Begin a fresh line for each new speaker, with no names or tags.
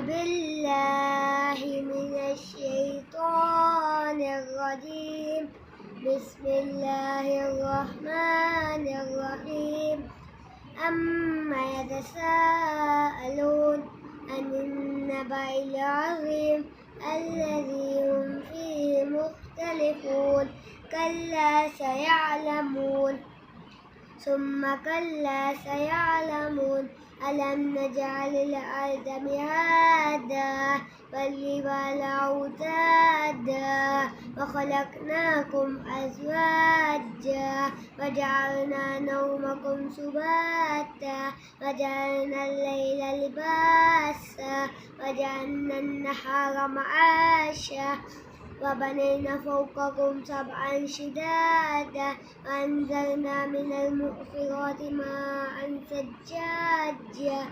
بالله من الشيطان الرجيم. بسم الله الرحمن الرحيم. أما يتساءلون عن النبأ العظيم الذي هم فيه مختلفون. كلا سيعلمون ثم كلا سيعلمون. ألم نجعل الأرض مهادا والجبال أوتادا وخلقناكم أزواجا وجعلنا نومكم سباتا وجعلنا الليل لباسا وجعلنا النهار معاشا وبنينا فوقكم سبعا شدادا وأنزلنا من المعصرات ماء ثجاجا